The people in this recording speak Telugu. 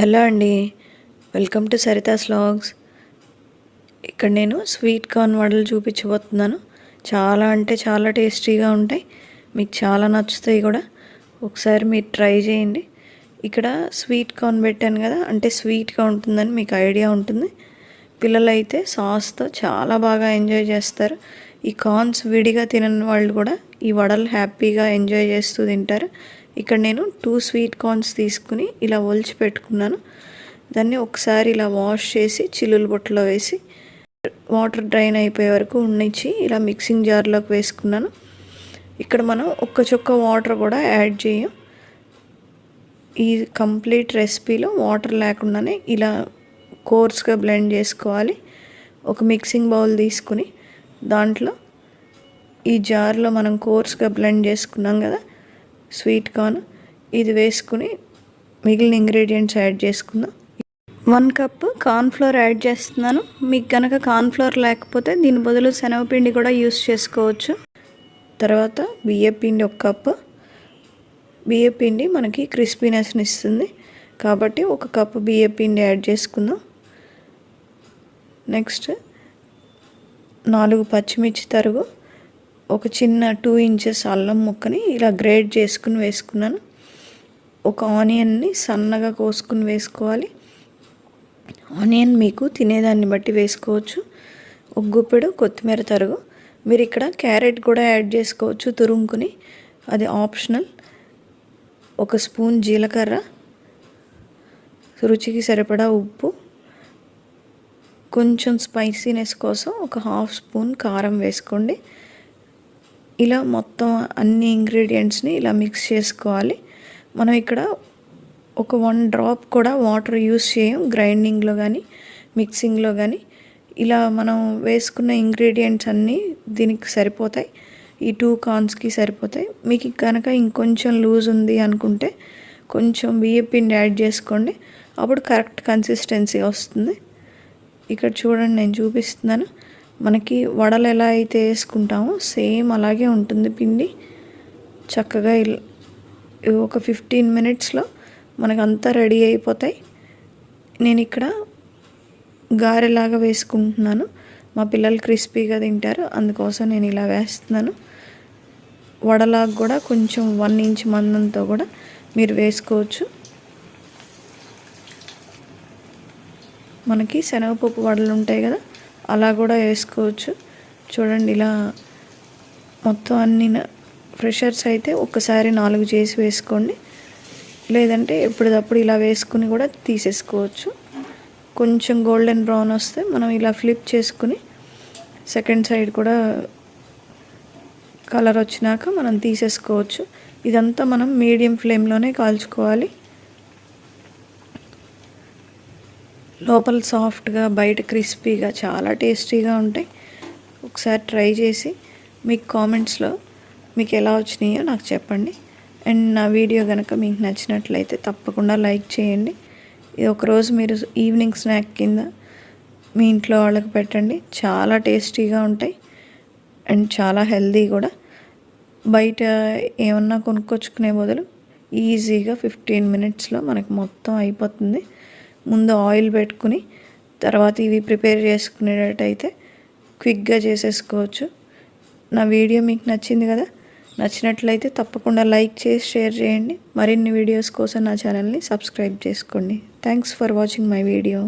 హలో అండి, వెల్కమ్ టు సరితాస్ వ్లాగ్స్. ఇక్కడ నేను స్వీట్ కార్న్ వడలు చూపించబోతున్నాను. చాలా అంటే చాలా టేస్టీగా ఉంటాయి, మీకు చాలా నచ్చుతాయి కూడా. ఒకసారి మీరు ట్రై చేయండి. ఇక్కడ స్వీట్ కార్న్ పెట్టాను కదా, అంటే స్వీట్గా ఉంటుందని మీకు ఐడియా ఉంటుంది. పిల్లలైతే సాస్తో చాలా బాగా ఎంజాయ్ చేస్తారు. ఈ కార్న్స్ విడిగా తినని వాళ్ళు కూడా ఈ వడలు హ్యాపీగా ఎంజాయ్ చేస్తూ తింటారు. ఇక్కడ నేను 2 స్వీట్ కార్న్స్ తీసుకుని ఇలా ఒలిచి పెట్టుకున్నాను. దాన్ని ఒకసారి ఇలా వాష్ చేసి చిల్లుల బొట్టలో వేసి వాటర్ డ్రైన్ అయిపోయే వరకు ఉండిచ్చి ఇలా మిక్సింగ్ జార్లోకి వేసుకున్నాను. ఇక్కడ మనం ఒక్క చుక్క వాటర్ కూడా యాడ్ చేయం. ఈ కంప్లీట్ రెసిపీలో వాటర్ లేకుండానే ఇలా కోర్స్గా బ్లెండ్ చేసుకోవాలి. ఒక మిక్సింగ్ బౌల్ తీసుకుని దాంట్లో ఈ జార్లో మనం కోర్స్గా బ్లెండ్ చేసుకున్నాం కదా స్వీట్ కార్న్, ఇది వేసుకుని మిగిలిన ఇంగ్రీడియంట్స్ యాడ్ చేసుకుందాం. 1 కప్ కార్న్ఫ్లోర్ యాడ్ చేస్తున్నాను. మీకు కనుక కార్న్ఫ్లోర్ లేకపోతే దీని బదులు శనగపిండి కూడా యూస్ చేసుకోవచ్చు. తర్వాత బియ్యపిండి 1 కప్పు. బియ్యపిండి మనకి క్రిస్పీనెస్ని ఇస్తుంది కాబట్టి 1 కప్పు బియ్యపిండి యాడ్ చేసుకుందాం. నెక్స్ట్ 4 పచ్చిమిర్చి తరుగు, ఒక చిన్న 2 ఇంచెస్ అల్లం ముక్కని ఇలా గ్రేట్ చేసుకుని వేసుకున్నాను. ఒక ఆనియన్ని సన్నగా కోసుకుని వేసుకోవాలి. ఆనియన్ మీకు తినేదాన్ని బట్టి వేసుకోవచ్చు. ఒక గుప్పెడు కొత్తిమీర తరుగు. మీరు ఇక్కడ క్యారెట్ కూడా యాడ్ చేసుకోవచ్చు తురుముకుని, అది ఆప్షనల్. 1 స్పూన్ జీలకర్ర, రుచికి సరిపడా ఉప్పు, కొంచెం స్పైసీనెస్ కోసం ఒక 1/2 స్పూన్ కారం వేసుకోండి. ఇలా మొత్తం అన్ని ఇంగ్రీడియంట్స్ని ఇలా మిక్స్ చేసుకోవాలి. మనం ఇక్కడ ఒక 1 డ్రాప్ కూడా వాటర్ యూస్ చేయం గ్రైండింగ్లో కానీ మిక్సింగ్లో కానీ. ఇలా మనం వేసుకున్న ఇంగ్రీడియంట్స్ అన్నీ దీనికి సరిపోతాయి, ఈ 2 కార్న్స్కి సరిపోతాయి. మీకు కనుక ఇంకొంచెం లూజ్ ఉంది అనుకుంటే కొంచెం బియ్యపిండి యాడ్ చేసుకోండి, అప్పుడు కరెక్ట్ కన్సిస్టెన్సీ వస్తుంది. ఇక్కడ చూడండి, నేను చూపిస్తున్నాను. మనకి వడలు ఎలా అయితే వేసుకుంటామో సేమ్ అలాగే ఉంటుంది పిండి. చక్కగా ఒక 15 మినిట్స్లో మనకు అంతా రెడీ అయిపోతాయి. నేను ఇక్కడ గారెలాగా వేసుకుంటున్నాను, మా పిల్లలు క్రిస్పీగా తింటారు, అందుకోసం నేను ఇలా వేస్తున్నాను. వడలాగా కూడా కొంచెం 1 ఇంచ్ మందంతో కూడా మీరు వేసుకోవచ్చు. మనకి శనగపప్పు వడలు ఉంటాయి కదా, అలా కూడా వేసుకోవచ్చు. చూడండి, ఇలా మొత్తం అన్ని ఫ్రెషర్స్ అయితే ఒక్కసారి 4 చేసి వేసుకోండి, లేదంటే ఎప్పటికప్పుడు ఇలా వేసుకుని కూడా తీసేసుకోవచ్చు. కొంచెం గోల్డెన్ బ్రౌన్ వస్తే మనం ఇలా ఫ్లిప్ చేసుకుని సెకండ్ సైడ్ కూడా కలర్ వచ్చినాక మనం తీసేసుకోవచ్చు. ఇదంతా మనం మీడియం ఫ్లేమ్లోనే కాల్చుకోవాలి. లోపల సాఫ్ట్గా బయట క్రిస్పీగా చాలా టేస్టీగా ఉంటాయి. ఒకసారి ట్రై చేసి మీకు కామెంట్స్లో మీకు ఎలా వచ్చినాయో నాకు చెప్పండి. అండ్ నా వీడియో కనుక మీకు నచ్చినట్లయితే తప్పకుండా లైక్ చేయండి. ఇది ఒకరోజు మీరు ఈవినింగ్ స్నాక్ కింద మీ ఇంట్లో వాళ్ళకి పెట్టండి, చాలా టేస్టీగా ఉంటాయి అండ్ చాలా హెల్దీ కూడా. బయట ఏమన్నా కొనుక్కొచ్చుకునే బదులు ఈజీగా 15 మినిట్స్లో మనకు మొత్తం అయిపోతుంది. ముందు ఆయిల్ పెట్టుకుని తర్వాత ఇవి ప్రిపేర్ చేసుకునేటట్టయితే క్విక్గా చేసేసుకోవచ్చు. నా వీడియో మీకు నచ్చింది కదా, నచ్చినట్లయితే తప్పకుండా లైక్ చేసి షేర్ చేయండి. మరిన్ని వీడియోస్ కోసం నా ఛానల్ని సబ్స్క్రైబ్ చేసుకోండి. Thanks for watching my video.